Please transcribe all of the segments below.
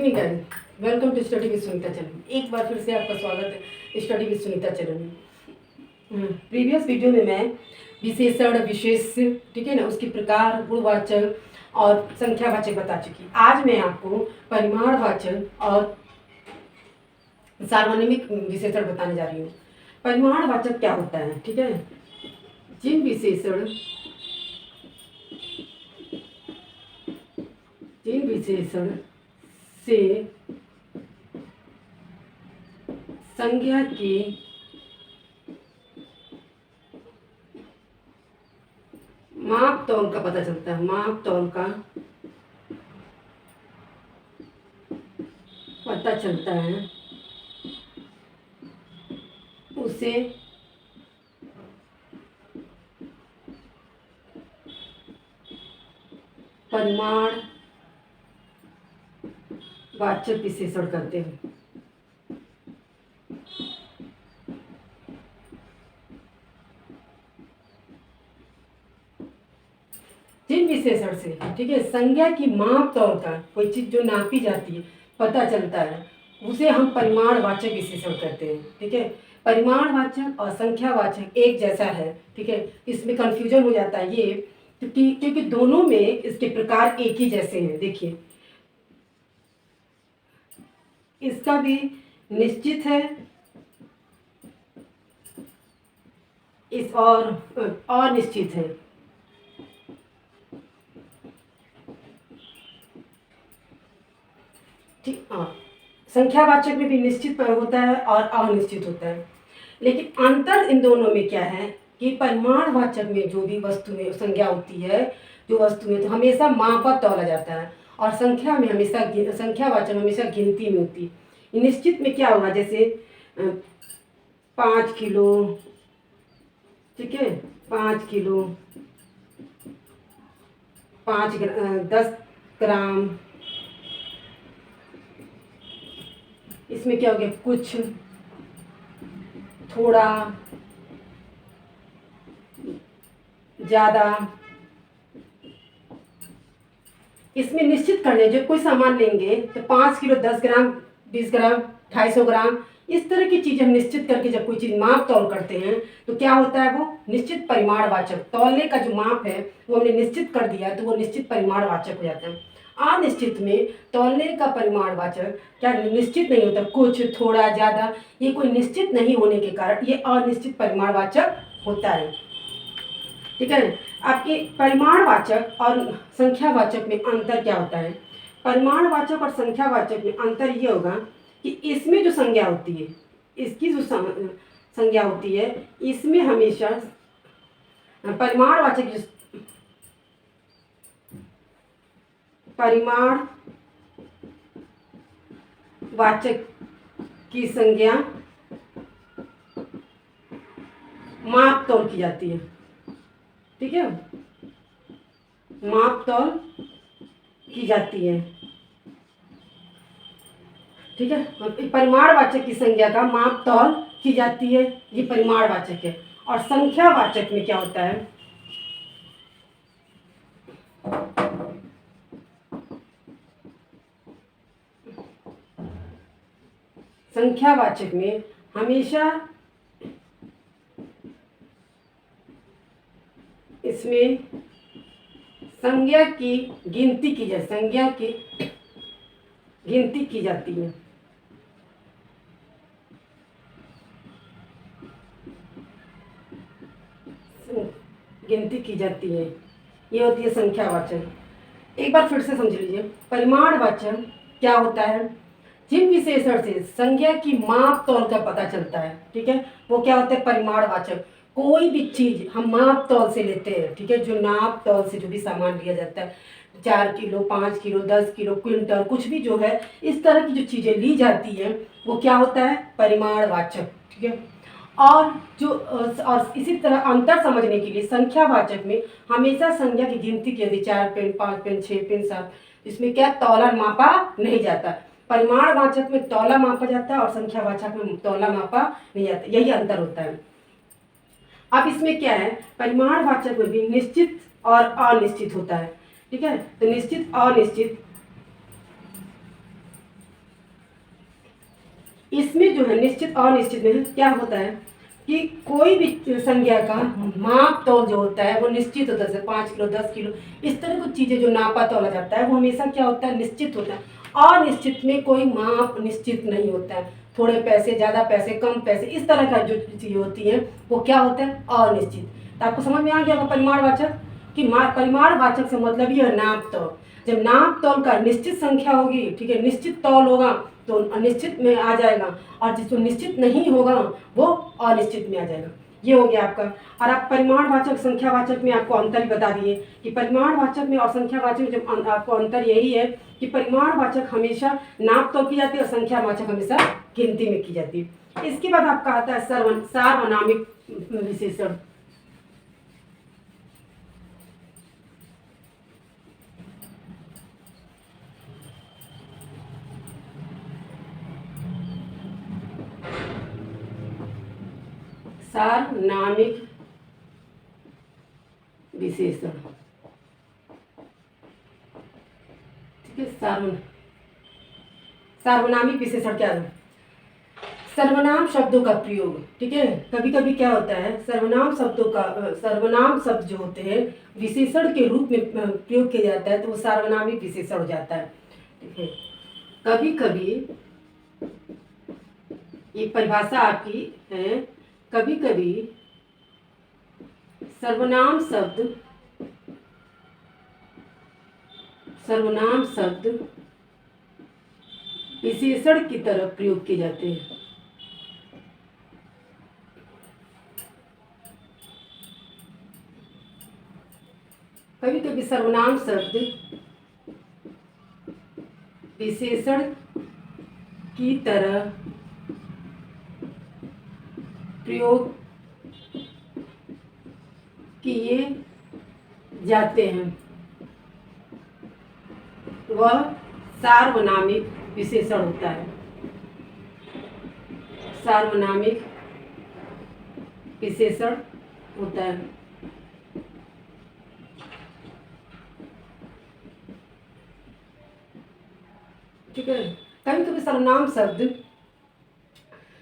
Evening guys, welcome to study with Sunita channel. एक बार फिर से आपका स्वागत है स्टडी विद सुनीता चैनल में। प्रीवियस वीडियो में मैं विशेषण, विशेष, ठीक है ना, उसके प्रकार, गुणवाचक और संख्यावाचक बता चुकी। आज मैं आपको परिमाणवाचक और सार्वनामिक विशेषण बताने जा रही हूँ। परिमाणवाचक क्या होता है, ठीक है? जिन विशेषण से संज्ञा की माप तौल का पता चलता है, माप तौल का पता चलता है, उसे परिमाण वाचक विशेषण करते हैं। जिन विशेषण से, ठीक है, संज्ञा की माप तौल का कोई चीज जो नापी जाती है पता चलता है, उसे हम परिमाणवाचक विशेषण करते हैं। ठीक है, परिमाणवाचक और संख्यावाचक एक जैसा है, ठीक है। इसमें कंफ्यूजन हो जाता है ये, क्योंकि दोनों में इसके प्रकार एक ही जैसे हैं। देखिए, इसका भी निश्चित है, इस और अनिश्चित है। ठीक, संख्यावाचक में भी निश्चित होता है और अनिश्चित होता है। लेकिन अंतर इन दोनों में क्या है कि परिमाणवाचक में जो भी वस्तु में संज्ञा होती है, जो वस्तु में, तो हमेशा मापा तौला जाता है, और संख्या में हमेशा, संख्यावाचक हमेशा गिनती में होती है। निश्चित में क्या होगा, जैसे 5 किलो, ठीक है, 5 किलो, 10 ग्राम, इसमें क्या हो गया, कुछ, थोड़ा, ज्यादा। इसमें निश्चित करने, जब कोई सामान लेंगे तो 5 किलो, 10 ग्राम, 20 ग्राम, 250 ग्राम, इस तरह की चीज़ हम निश्चित करके जब कोई चीज़ माप तौल करते हैं तो क्या होता है, वो निश्चित परिमाणवाचक, तौलने का जो माप है वो हमने निश्चित कर दिया तो वो निश्चित परिमाणवाचक हो जाता है। अनिश्चित में तौलने का परिमाणवाचक क्या निश्चित नहीं होता, कुछ, थोड़ा, ज़्यादा, ये कोई निश्चित नहीं होने के कारण ये अनिश्चित परिमाणवाचक होता है। ठीक है, आपके परिमाणवाचक और संख्यावाचक में अंतर क्या होता है? परिमाणवाचक और संख्यावाचक में अंतर ये होगा कि इसमें जो संज्ञा होती है, इसकी जो संज्ञा होती है, इसमें हमेशा परिमाणवाचक की संज्ञा माप तौल की जाती है। ठीक है, माप तौल की जाती है। ठीक है, परिमाणवाचक की संज्ञा का माप तौल की जाती है, ये परिमाणवाचक है। और संख्यावाचक में क्या होता है, संख्यावाचक में हमेशा इसमें संज्ञा की गिनती की जाए, संज्ञा की गिनती की जाती है। गिनती की जाती है, ये होती है संख्यावाचक। एक बार फिर से समझ लीजिए, परिमाणवाचक क्या होता है, जिन विशेषण से संज्ञा की माप तौल का पता चलता है, ठीक है, वो क्या होता है, परिमाणवाचक। कोई भी चीज हम माप तौल से लेते हैं, ठीक है, जो नाप तौल से जो भी सामान लिया जाता है, 4 किलो, 5 किलो, 10 किलो, क्विंटल, कुछ भी जो है, इस तरह की जो चीजें ली जाती है वो क्या होता है, परिमाणवाचक। ठीक है, और इसी तरह अंतर समझने के लिए संख्यावाचक में हमेशा संज्ञा की गिनती की जाती, 4 पेन, 5 पेन, 6 पेन, 7, इसमें क्या तौला मापा नहीं जाता। परिमाणवाचक में तौला मापा जाता है और संख्यावाचक में तौला मापा नहीं जाता, यही अंतर होता है। अब इसमें क्या है, परिमाणवाचक में भी निश्चित और अनिश्चित होता है। ठीक है, तो निश्चित, अनिश्चित, इसमें जो है निश्चित और अनिश्चित में क्या होता है कि कोई भी संज्ञा का माप तौल जो होता है वो निश्चित होता है, जैसे 5 किलो 10 किलो इस तरह की चीज़ें जो नापा तौला जाता है वो हमेशा क्या होता है, निश्चित होता है। अनिश्चित में कोई माप निश्चित नहीं होता है, थोड़े पैसे ज़्यादा पैसे कम पैसे इस तरह का जो चीज़ें होती हैं वो क्या होता है, अनिश्चित। तो आपको समझ में आ गया होगा परिमाणवाचक कि परिमाणवाचक से मतलब ये है नाप तौल। जब नाप तौल का निश्चित संख्या होगी, ठीक है, निश्चित तौल होगा तो अनिश्चित में आ जाएगा, और जिसको निश्चित नहीं होगा वो अनिश्चित में आ जाएगा। ये हो गया आपका। और आप परिमाणवाचक संख्यावाचक में आपको अंतर ही बता दिए कि परिमाणवाचक में और संख्यावाचक में जब आपको अंतर यही है कि परिमाणवाचक हमेशा नाप तौल की जाती है और संख्यावाचक हमेशा गिनती में की जाती है। इसके बाद आपका आता है सार्वनामिक विशेषण। सार्वनामिक विशेषण, ठीक है। सार्वनामिक विशेषण क्या है? सर्वनाम शब्दों का प्रयोग, ठीक है। कभी कभी क्या होता है, सर्वनाम शब्द जो होते हैं विशेषण के रूप में प्रयोग किया जाता है तो वो सार्वनामिक विशेषण हो जाता है, ठीक है। कभी कभी ये परिभाषा आपकी है, कभी कभी सर्वनाम शब्द विशेषण की तरह प्रयोग किए जाते हैं। कभी कभी सर्वनाम शब्द विशेषण की तरह प्रयोग किए जाते हैं, वह सार्वनामिक विशेषण होता है। सार्वनामिक विशेषण होता है। ठीक है। कभी कभी सर्वनाम शब्द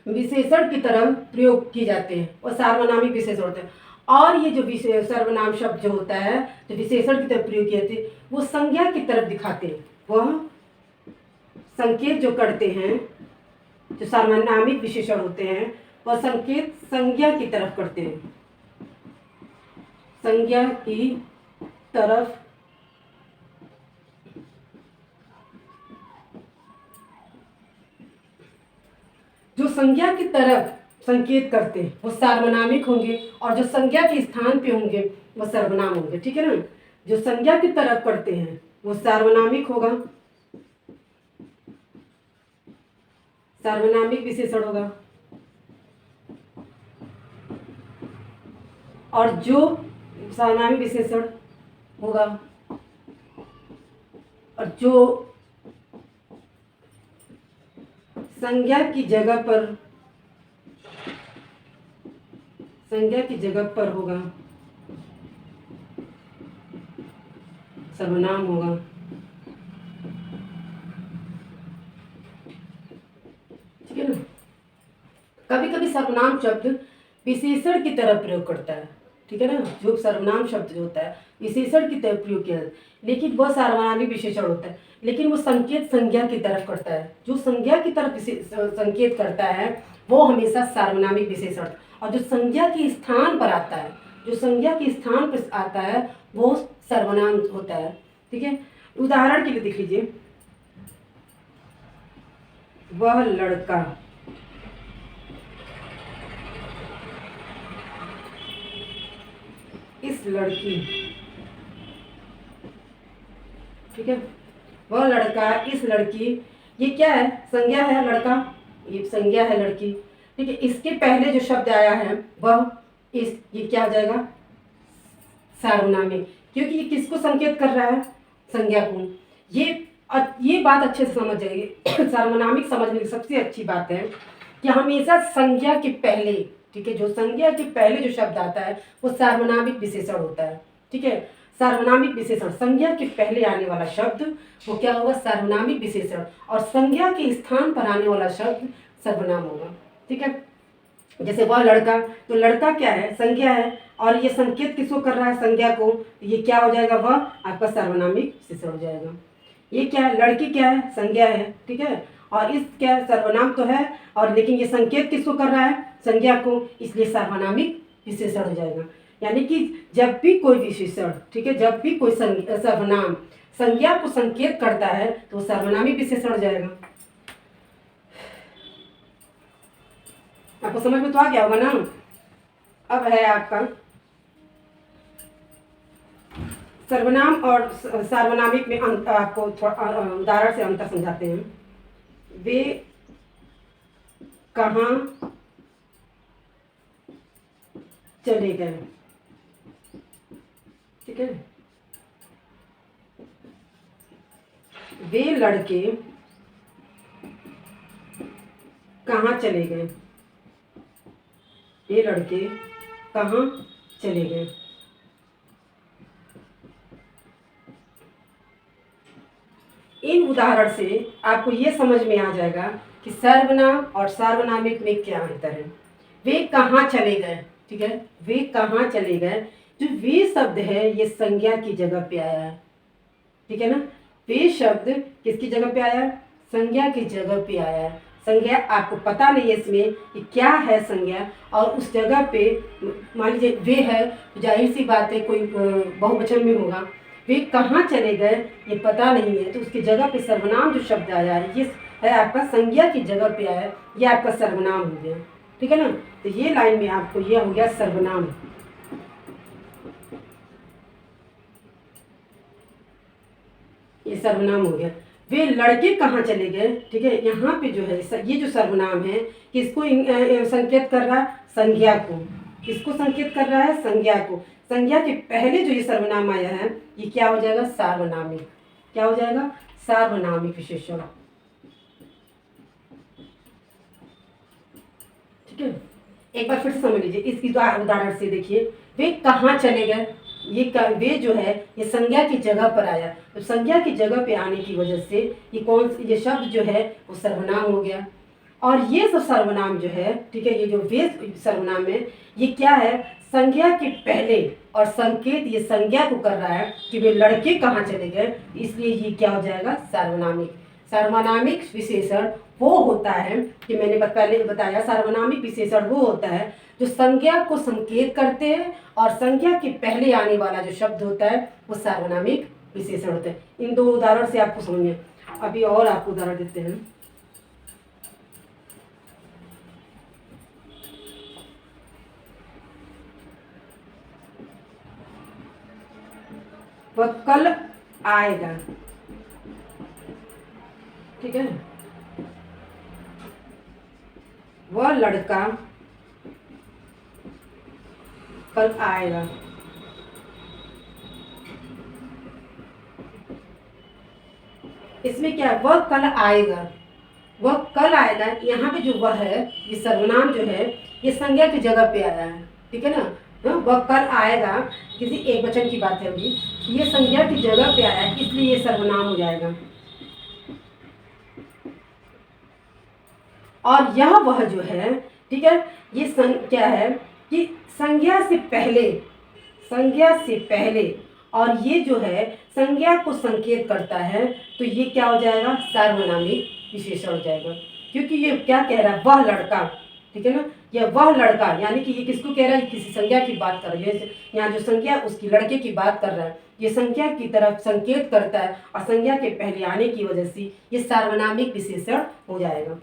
विशेषण की तरह प्रयोग किए जाते हैं और सार्वनामिक विशेषण होते हैं। और ये जो सर्वनाम शब्द जो होता है जो विशेषण की तरफ प्रयोग किए थे वो संज्ञा की तरफ दिखाते हैं, वह संकेत जो करते हैं, जो सार्वनामिक विशेषण होते हैं वह संकेत संज्ञा की तरफ करते हैं, संज्ञा की तरफ जो संज्ञा की तरफ संकेत करते हैं वो सार्वनामिक होंगे और जो संज्ञा के स्थान पे होंगे वो सर्वनाम होंगे, ठीक है ना। जो संज्ञा की तरफ करते हैं वो सार्वनामिक होगा, सार्वनामिक विशेषण होगा, और जो सार्वनामिक विशेषण होगा और जो संज्ञा की जगह पर होगा सर्वनाम होगा। ठीक है ना। कभी कभी सर्वनाम शब्द विशेषण की तरह प्रयोग करता है, ठीक है ना। जो सर्वनाम शब्द जो होता है विशेषण की तरह प्रयोग किया जाता है, लेकिन वह सार्वनामिक विशेषण होता है, लेकिन वो संकेत संज्ञा की तरफ करता है। जो संज्ञा की तरफ संकेत करता है वो हमेशा सार्वनामिक विशेषण, और जो संज्ञा के स्थान पर आता है, जो संज्ञा के स्थान पर आता है वो सर्वनाम होता है, ठीक है। उदाहरण के लिए देख लीजिए, वह लड़का, इस लड़की, ठीक है। वह लड़का, इस लड़की, ये क्या है, संज्ञा है लड़का, ये संज्ञा है लड़की, ठीक है। इसके पहले जो शब्द आया है वह ये क्या हो जाएगा, सार्वनामिक, क्योंकि ये किसको संकेत कर रहा है, संज्ञा को। ये बात अच्छे से समझ जाइए। सार्वनामिक समझने की सबसे अच्छी बात है कि हमेशा संज्ञा के पहले, ठीक है, जो संज्ञा के पहले जो शब्द आता है वो सार्वनामिक विशेषण होता है, ठीक है। सार्वनामिक विशेषण, संज्ञा के पहले आने वाला शब्द वो क्या होगा, सार्वनामिक विशेषण, और संज्ञा के स्थान पर आने वाला शब्द सर्वनाम होगा। ठीक है, जैसे वह लड़का, तो लड़का क्या है, संज्ञा है, और ये संकेत किसको कर रहा है, संज्ञा को, तो ये क्या हो जाएगा, वह आपका सर्वनामिक विशेषण हो जाएगा। ये क्या है, लड़की क्या है, संज्ञा है। ठीक है, और इस क्या है, सर्वनाम तो है, और लेकिन ये संकेत किसको कर रहा है, संज्ञा को, इसलिए सर्वनामिक विशेषण हो जाएगा। यानी कि जब भी कोई विशेषण, ठीक है, जब भी कोई सर्वनाम संज्ञा को संकेत करता है तो सर्वनामिक विशेषण हो जाएगा। आपको समझ में तो आ गया होगा ना। अब है आपका सर्वनाम और सार्वनामिक में आपको थोड़ा उदाहरण से अंतर समझाते हैं। वे कहाँ चले गए। ठीक है, वे लड़के कहाँ चले गए, ये लड़के कहाँ चले गए। इन उदाहरण से आपको ये समझ में आ जाएगा कि सर्वनाम और सार्वनामिक में क्या अंतर है। वे कहाँ चले गए, ठीक है, वे कहाँ चले गए, जो वे शब्द है ये संज्ञा की जगह पे आया है। ठीक है ना, वे शब्द किसकी जगह पे आया है, संज्ञा की जगह पे आया है। संज्ञा आपको पता नहीं है इसमें कि क्या है संज्ञा, और उस जगह पे मान लीजिए वे है, तो जाहिर सी बात है कोई बहुवचन में होगा। वे कहाँ चले गए ये पता नहीं है, तो उसकी जगह पे सर्वनाम जो शब्द आया है ये है आपका संज्ञा की जगह पे आया है, ये आपका सर्वनाम हो गया। ठीक है ना, तो ये लाइन में आपको ये हो गया सर्वनाम। ये सर्वनाम हो गया। वे लड़के कहाँ चले गए, ठीक है, यहाँ पे जो है ये जो सर्वनाम है किसको संकेत कर रहा है, संज्ञा को। किसको संकेत कर रहा है, संज्ञा को। संज्ञा के पहले जो ये सर्वनाम आया है ये क्या हो जाएगा, सार्वनामिक। क्या हो जाएगा, सार्वनामिक विशेषण। ठीक है, एक बार फिर से समझ लीजिए, इस उदाहरण से देखिए, वे कहाँ चले गए, वे जो है ये संज्ञा की जगह पर आया, तो संज्ञा की जगह पे आने की वजह से ये शब्द जो है वो सर्वनाम हो गया। और ये सब सर्वनाम जो है, ठीक है, ये जो वे सर्वनाम है ये क्या है, संज्ञा के पहले, और संकेत ये संज्ञा को कर रहा है कि वे लड़के कहाँ चले गए, इसलिए ये क्या हो जाएगा, सार्वनामिक। सार्वनामिक विशेषण वो होता है कि मैंने पहले बताया, सार्वनामिक विशेषण वो होता है जो संज्ञा को संकेत करते हैं, और संज्ञा के पहले आने वाला जो शब्द होता है वो सार्वनामिक विशेषण होता है। इन दो उदाहरण से आपको समझ में, अभी और आपको उदाहरण देते हैं। वह कल आएगा। ठीक है, वह लड़का कल आएगा। इसमें क्या है, वह कल आएगा, वह कल आएगा। यहाँ पे जो वह है ये सर्वनाम जो है ये संज्ञा की जगह पे आया है। ठीक है ना, वह कल आएगा किसी एक वचन की बात है अभी, ये संज्ञा की जगह पे आया है इसलिए ये सर्वनाम हो जाएगा। और यह वह जो है, ठीक है, ये क्या है कि संज्ञा से पहले, संज्ञा से पहले, और ये जो है संज्ञा को संकेत करता है, तो ये क्या हो जाएगा, सार्वनामिक विशेषण हो जाएगा। क्योंकि ये क्या कह रहा है, वह लड़का। ठीक है ना, यह वह लड़का, यानी कि ये किसको कह रहा है, किसी संज्ञा की बात कर रहा है। यहाँ जो संज्ञा उसकी लड़के की बात कर रहा है, ये संज्ञा की तरफ संकेत करता है, और संज्ञा के पहले आने की वजह से ये सार्वनामिक विशेषण हो जाएगा।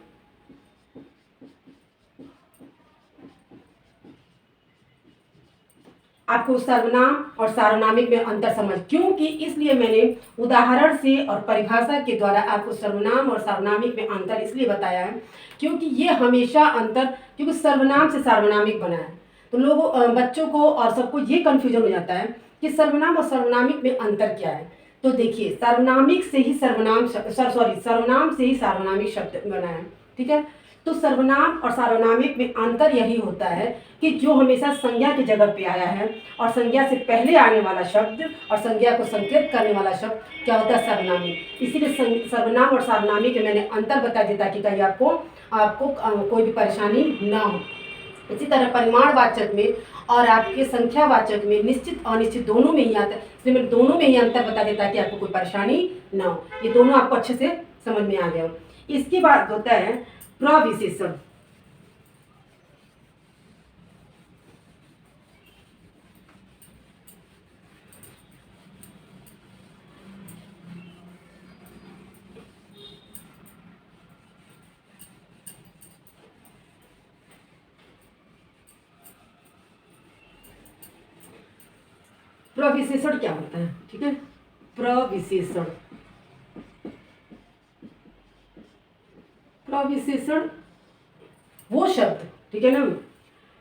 आपको सर्वनाम और सार्वनामिक में अंतर समझ, क्योंकि इसलिए मैंने उदाहरण से और परिभाषा के द्वारा आपको सर्वनाम और सार्वनामिक में अंतर इसलिए बताया है क्योंकि ये हमेशा अंतर, क्योंकि सर्वनाम से सार्वनामिक बना है, तो लोगों बच्चों को और सबको ये कन्फ्यूजन हो जाता है कि सर्वनाम और सार्वनामिक में अंतर क्या है। तो देखिए, सर्वनामिक से ही सर्वनाम, सर्वनाम से ही सार्वनामिक शब्द बना है। ठीक है, तो सर्वनाम और सार्वनामिक में अंतर यही होता है कि जो हमेशा संज्ञा की जगह पे आया है और संज्ञा से पहले आने वाला शब्द और संज्ञा को संकेत करने वाला शब्द क्या होता है, सर्वनामिक। इसीलिए सर्वनाम और सार्वनामिक में मैंने अंतर बता दिया ताकि कहीं आपको कोई भी परेशानी ना हो। इसी तरह परिमाणवाचक में और आपके संख्यावाचक में निश्चित अनिश्चित दोनों में ही आता है, इसलिए मैं दोनों में ही अंतर बता देता कि आपको कोई परेशानी ना हो। ये दोनों आपको अच्छे से समझ में आ गया हो। इसके बाद होता है प्रविशेषण। प्रविशेषण क्या होता है, ठीक है। प्रविशेषण, प्रविशेषण वो शब्द, ठीक है ना।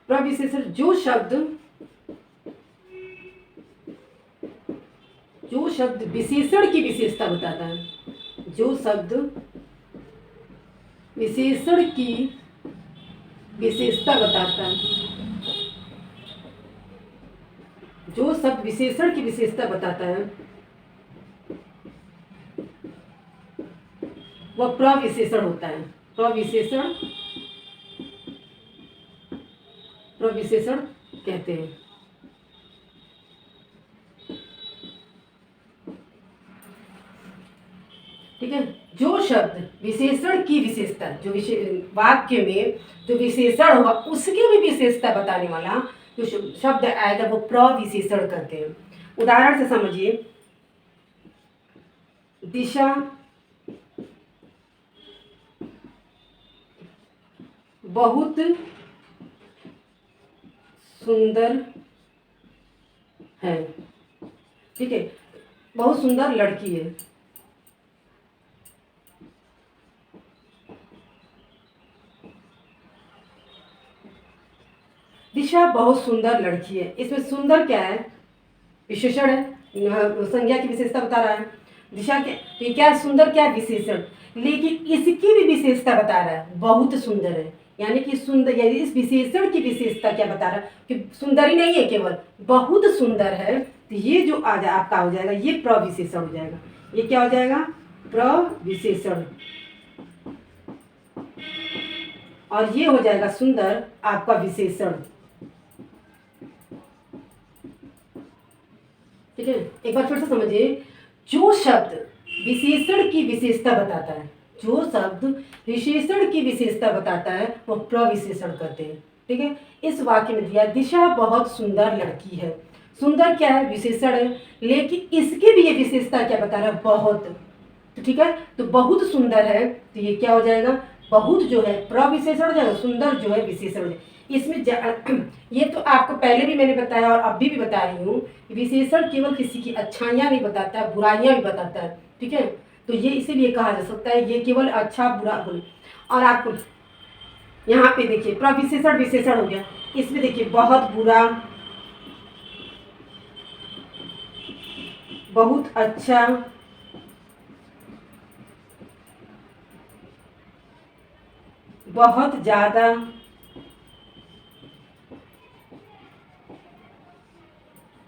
प्रविशेषण जो शब्द विशेषण की विशेषता बताता है, जो शब्द विशेषण की विशेषता बताता है, जो शब्द विशेषण की विशेषता बताता है वह प्रविशेषण होता है। प्रविशेषण, प्रविशेषण कहते हैं। ठीक है, जो शब्द विशेषण की विशेषता, जो वाक्य में जो विशेषण होगा उसकी भी विशेषता बताने वाला जो शब्द आएगा वो प्रविशेषण करते हैं। उदाहरण से समझिए, दिशा बहुत सुंदर है, ठीक है, बहुत सुंदर लड़की है। दिशा बहुत सुंदर लड़की है, इसमें सुंदर क्या है, विशेषण है, संज्ञा की विशेषता बता रहा है। दिशा के तो क्या सुंदर, क्या विशेषण, लेकिन इसकी भी विशेषता बता रहा है, बहुत सुंदर है। यानी कि सुंदर, यानी इस विशेषण की विशेषता क्या बता रहा है कि सुंदर ही नहीं है, केवल बहुत सुंदर है। तो ये जो आपका हो जाएगा ये प्रविशेषण हो जाएगा। ये क्या हो जाएगा, प्रविशेषण। और ये हो जाएगा सुंदर आपका विशेषण। ठीक है, एक बार फिर से समझिए, जो शब्द विशेषण की विशेषता बताता है, जो शब्द विशेषण की विशेषता बताता है वो प्रविशेषण कहते हैं। ठीक है, इस वाक्य में दिया दिशा बहुत सुंदर लड़की है। सुंदर क्या है, विशेषण है, लेकिन इसकी भी ये विशेषता क्या बता रहा है, बहुत। तो ठीक है, तो बहुत सुंदर है, तो ये क्या हो जाएगा, बहुत जो है प्रविशेषण हो जाएगा, सुंदर जो है विशेषण हो जाएगा। इसमें ये तो आपको पहले भी मैंने बताया और अभी भी बता रही हूँ, विशेषण केवल किसी की अच्छाइयाँ नहीं बताता है, बुराइयाँ भी बताता है। ठीक है, तो ये इसीलिए कहा जा सकता है ये केवल अच्छा बुरा बोले। और आपको यहाँ पे देखिए प्रविशेषण विशेषण हो गया, इसमें देखिए बहुत बुरा, बहुत अच्छा, बहुत ज़्यादा,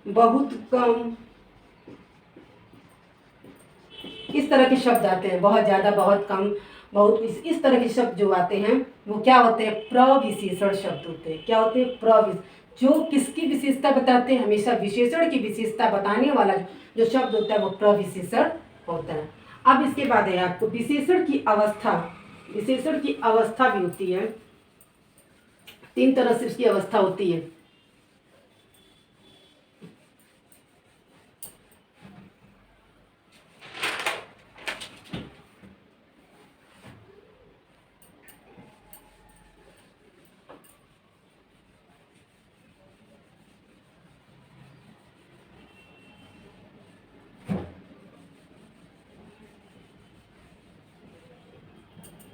बहुत कम, इस तरह के शब्द आते हैं। बहुत ज़्यादा, बहुत कम, बहुत, इस तरह के शब्द जो आते हैं वो क्या होते हैं, प्रविशेषण शब्द होते हैं। क्या होते हैं, जो किसकी विशेषता बताते हैं, हमेशा विशेषण की विशेषता बताने वाला जो शब्द होता है वो प्रविशेषण होता है। अब इसके बाद है आपको विशेषण की अवस्था। विशेषण की अवस्था भी होती है, 3 तरह से उसकी अवस्था होती है।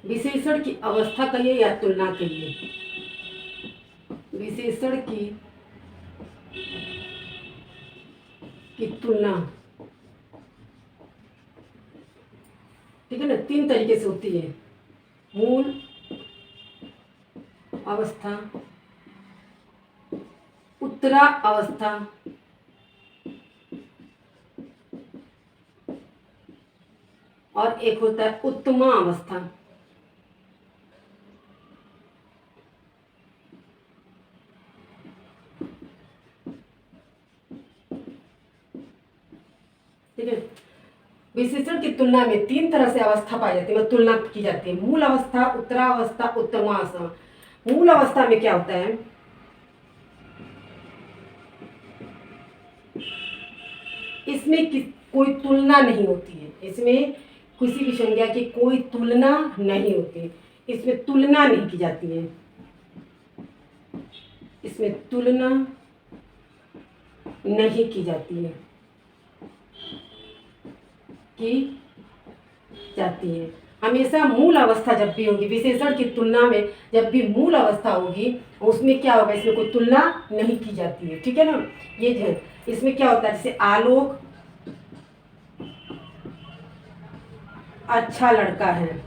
विशेषण की अवस्था कहिए या तुलना कहिए, विशेषण की तुलना, ठीक है ना, 3 तरीके से होती है, मूल, अवस्था, उत्तरा अवस्था, और एक होता है उत्तमा अवस्था। ठीक है। विशेषण की तुलना में 3 तरह से अवस्था पाई जाती है, मतलब तुलना की जाती है। मूल अवस्था, उत्तरावस्था, उत्तमा अवस्था। मूल अवस्था में क्या होता है, इसमें कोई तुलना नहीं होती है, इसमें किसी भी संज्ञा की कोई तुलना नहीं होती, इसमें तुलना नहीं की जाती है, इसमें तुलना नहीं की जाती है, की जाती है। हमेशा मूल अवस्था जब भी होगी, विशेषण की तुलना में जब भी मूल अवस्था होगी, उसमें क्या होगा, इसमें कोई तुलना नहीं की जाती है। ठीक है ना। ये जो है, इसमें क्या होता है, जैसे आलोक अच्छा लड़का है,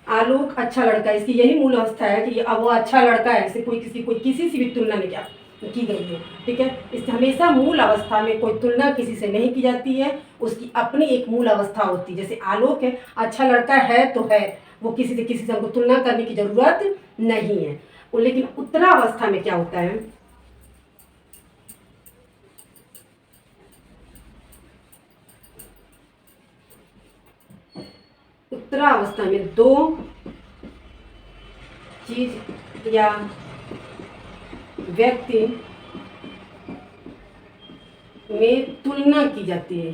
आलोक अच्छा लड़का है, इसकी यही मूल अवस्था है कि अब वो अच्छा लड़का है, इसे कोई किसी से भी तुलना नहीं की गई है। ठीक है। इस हमेशा मूल अवस्था में कोई तुलना किसी से नहीं की जाती है, उसकी अपनी एक मूल अवस्था होती है। जैसे आलोक है, अच्छा लड़का है तो है, वो किसी से हमको तुलना करने की जरूरत नहीं है। लेकिन उत्तरा अवस्था में क्या होता है, उत्तरा अवस्था में 2 चीज या व्यक्ति में तुलना की जाती है।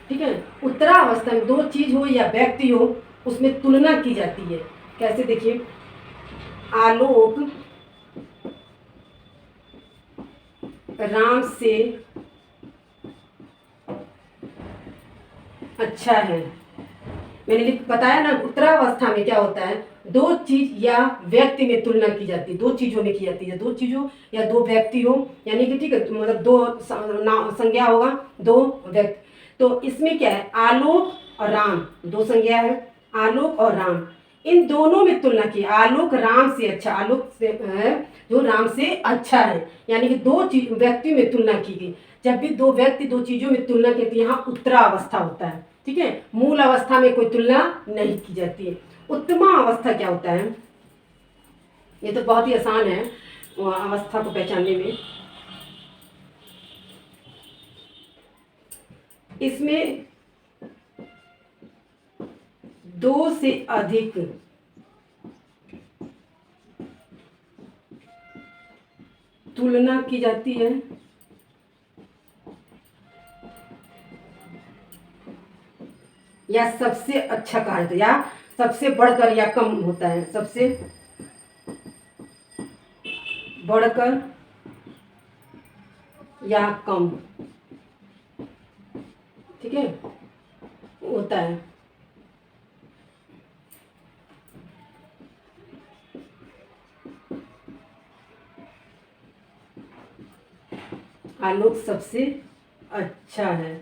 ठीक है। उत्तरा अवस्था में 2 चीज हो या व्यक्ति हो, उसमें तुलना की जाती है। कैसे, देखिए, आलोक राम से अच्छा है। मैंने बताया ना, उत्तरावस्था में क्या होता है, 2 चीज या व्यक्ति में तुलना की जाती है, 2 चीजों में की जाती है, 2 चीजों या 2 व्यक्ति हो, यानी कि ठीक है, मतलब 2 संज्ञा होगा, 2 व्यक्ति। तो इसमें क्या है, आलोक और राम 2 संज्ञा है, आलोक और राम, इन दोनों में तुलना की। आलोक राम से अच्छा, आलोक से जो राम से अच्छा है, यानी कि 2 चीज व्यक्ति में तुलना की गई। जब भी 2 व्यक्ति 2 चीजों में तुलना की, तो यहाँ उत्तरा अवस्था होता है। ठीक है। मूल अवस्था में कोई तुलना नहीं की जाती है। उत्तमा अवस्था क्या होता है, ये तो बहुत ही आसान है अवस्था को पहचानने में। इसमें 2 से अधिक तुलना की जाती है, या सबसे अच्छा कहा जाता है, या सबसे बढ़कर या कम होता है, सबसे बढ़कर या कम। ठीक है, होता है। आलोक सबसे अच्छा है।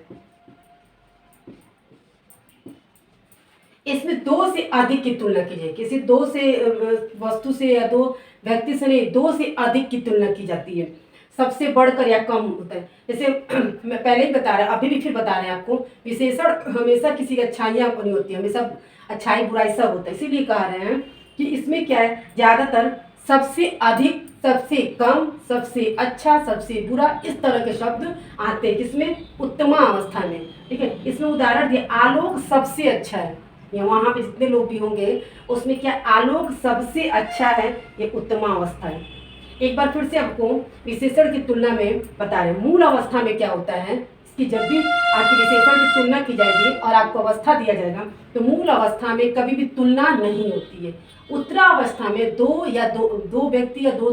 इसमें 2 से अधिक की तुलना की जाए, किसी 2 से वस्तु से या 2 व्यक्ति से नहीं, 2 से अधिक की तुलना की जाती है, सबसे बढ़कर या कम होता है। जैसे मैं पहले ही बता रहा, अभी भी फिर बता रहे हैं आपको, विशेषण हमेशा किसी की अच्छाइयाँ नहीं होती, हमेशा अच्छाई बुराई सब होता है। इसीलिए कह रहे हैं कि इसमें क्या है, ज़्यादातर सबसे अधिक, सबसे कम, सबसे अच्छा, सबसे बुरा, इस तरह के शब्द आते हैं। किसमें, उत्तमा अवस्था में। ठीक है। इसमें उदाहरण दिए, आलोक सबसे अच्छा है, या वहाँ पे जितने लोग भी होंगे उसमें क्या, आलोक सबसे अच्छा है, ये उत्तमा अवस्था है। एक बार फिर से आपको विशेषण की तुलना में बता रहे हैं। मूल अवस्था में क्या होता है, इसकी जब भी आपकी विशेषण की तुलना की जाएगी और आपको अवस्था दिया जाएगा, तो मूल अवस्था में कभी भी तुलना नहीं होती है। उत्तरा अवस्था में 2 व्यक्ति या 2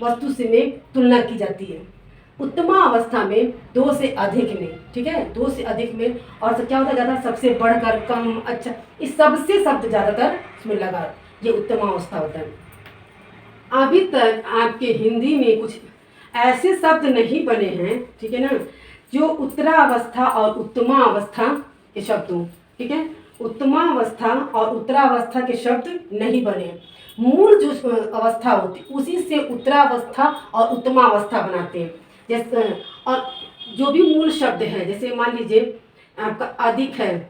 वस्तु से में तुलना की जाती है। उत्तमा अवस्था में 2 से अधिक में। ठीक है, 2 से अधिक में। और क्या होता है, ज़्यादा सबसे बढ़कर, कम, अच्छा, इस सबसे शब्द ज़्यादातर इसमें लगा, ये उत्तमा अवस्था होता है। अभी तक आपके हिंदी में कुछ ऐसे शब्द नहीं बने हैं, ठीक है ना, जो उत्तरावस्था और उत्तमावस्था के शब्द हों, ठीक है। उत्तमावस्था और उत्तरावस्था के शब्द नहीं बने। मूल जो अवस्था होती उसी से उत्तरावस्था और उत्तमावस्था बनाते हैं। जैसे और जो भी मूल शब्द है, जैसे मान लीजिए आपका अधिक है,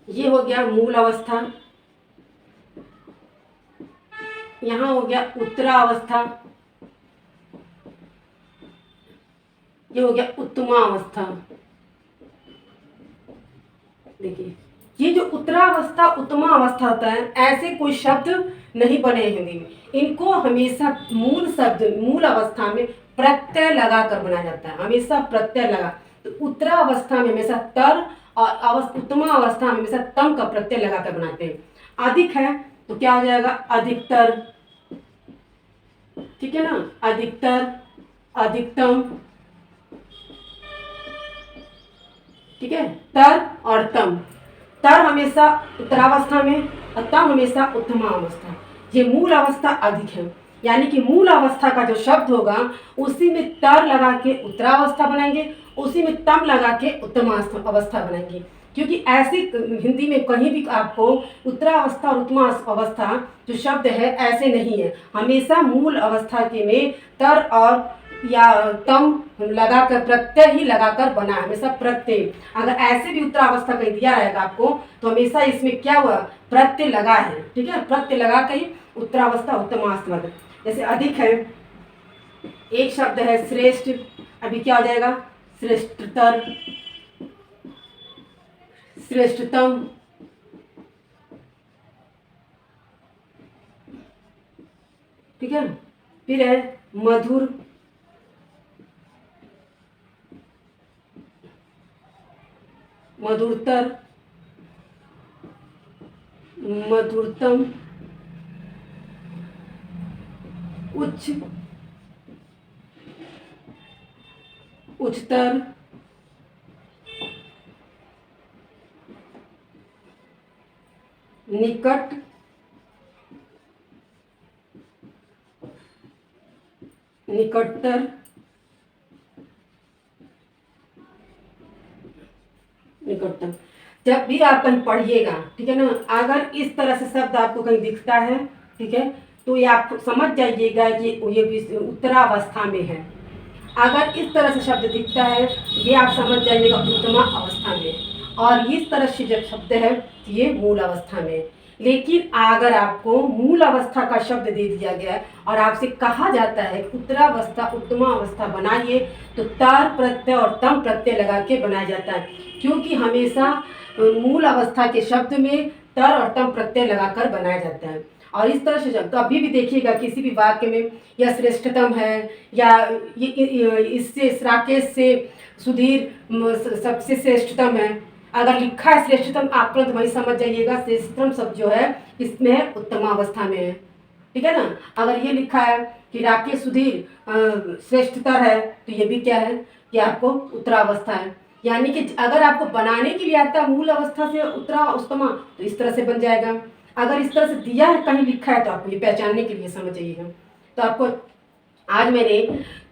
ये हो गया मूल अवस्था। यहाँ हो गया उत्तरावस्था, ये हो गया उत्तमावस्था। देखिए, ये जो उत्तरावस्था उत्तमावस्था होता है, ऐसे कोई शब्द नहीं बने हिंदी में। इनको हमेशा मूल शब्द मूल अवस्था में प्रत्यय लगाकर बनाया जाता है, हमेशा प्रत्यय लगा। तो उत्तरावस्था में हमेशा तर और उत्तमा अवस्था में हमेशा तम का प्रत्यय लगाकर बनाते हैं। अधिक है तो क्या हो जाएगा, अधिकतर, ठीक है ना, अधिकतर, अधिकतम, ठीक है। तर और तम, तर हमेशा उत्तरावस्था में और तम हमेशा उत्तमावस्था। ये मूल अवस्था अधिक है, यानी कि मूल अवस्था का जो शब्द होगा उसी में तर लगा के उत्तरावस्था बनाएंगे, उसी में तम लगा के उत्तमावस्था बनाएंगे। क्योंकि ऐसे हिंदी में कहीं भी आपको उत्तरावस्था और उत्तमावस्था जो शब्द है ऐसे नहीं है। हमेशा मूल अवस्था के में तर और या तम लगाकर प्रत्यय ही लगाकर बना, हमेशा प्रत्यय। अगर ऐसे भी उत्तरावस्था कहीं दिया रहेगा आपको तो हमेशा इसमें क्या हुआ, प्रत्यय लगा है, ठीक है, प्रत्यय लगा के ही उत्तरावस्था उत्तमावस्था। जैसे अधिक है, एक शब्द है श्रेष्ठ, अभी क्या हो जाएगा, श्रेष्ठतर, श्रेष्ठतम, ठीक है। फिर है मधुर, मधुरतर, मधुरतम, उच्च, उच्चतर, निकट, निकटतर, निकटतम। जब भी आप कहीं पढ़िएगा, ठीक है ना, अगर इस तरह से शब्द आपको कहीं दिखता है, ठीक है, तो ये आप समझ जाइएगा कि ये उत्तरावस्था में है। अगर इस तरह से शब्द दिखता है, ये आप समझ जाइएगा उत्तमा अवस्था में। और इस तरह से जब शब्द है ये मूल अवस्था में। लेकिन अगर आपको मूल अवस्था का शब्द दे दिया गया है और आपसे कहा जाता है उत्तरावस्था उत्तमा अवस्था बनाइए, तो तार प्रत्यय और तम प्रत्यय लगा के बनाया जाता है। क्योंकि हमेशा मूल अवस्था के शब्द में तर और तम प्रत्यय लगाकर बनाया जाता है। और इस तरह से जब कभी भी देखिएगा किसी भी वाक्य में या श्रेष्ठतम है या इससे राकेश से सुधीर सबसे श्रेष्ठतम है, अगर लिखा है श्रेष्ठतम आप तुरंत वही समझ जाइएगा श्रेष्ठतम शब्द जो है इसमें है उत्तमावस्था में है, ठीक है ना। अगर ये लिखा है कि राकेश सुधीर श्रेष्ठतर है तो ये भी क्या है कि आपको उत्तरावस्था है। यानी कि अगर आपको बनाने के लिए आता है मूल अवस्था से उत्तरा उत्तमा तो इस तरह से बन जाएगा। अगर इस तरह से दिया है कहीं लिखा है तो आपको ये पहचानने के लिए समझ जाइएगा। तो आपको आज मैंने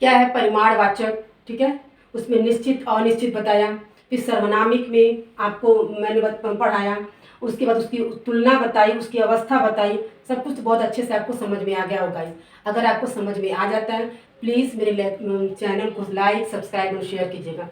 क्या है परिमाणवाचक, ठीक है, उसमें निश्चित अनिश्चित बताया। फिर सर्वनामिक में आपको मैंने पढ़ाया, उसके बाद उसकी तुलना बताई, उसकी अवस्था बताई, सब कुछ बहुत अच्छे से आपको समझ में आ गया होगा। अगर आपको समझ में आ जाता है प्लीज़ मेरे चैनल को लाइक सब्सक्राइब और शेयर कीजिएगा।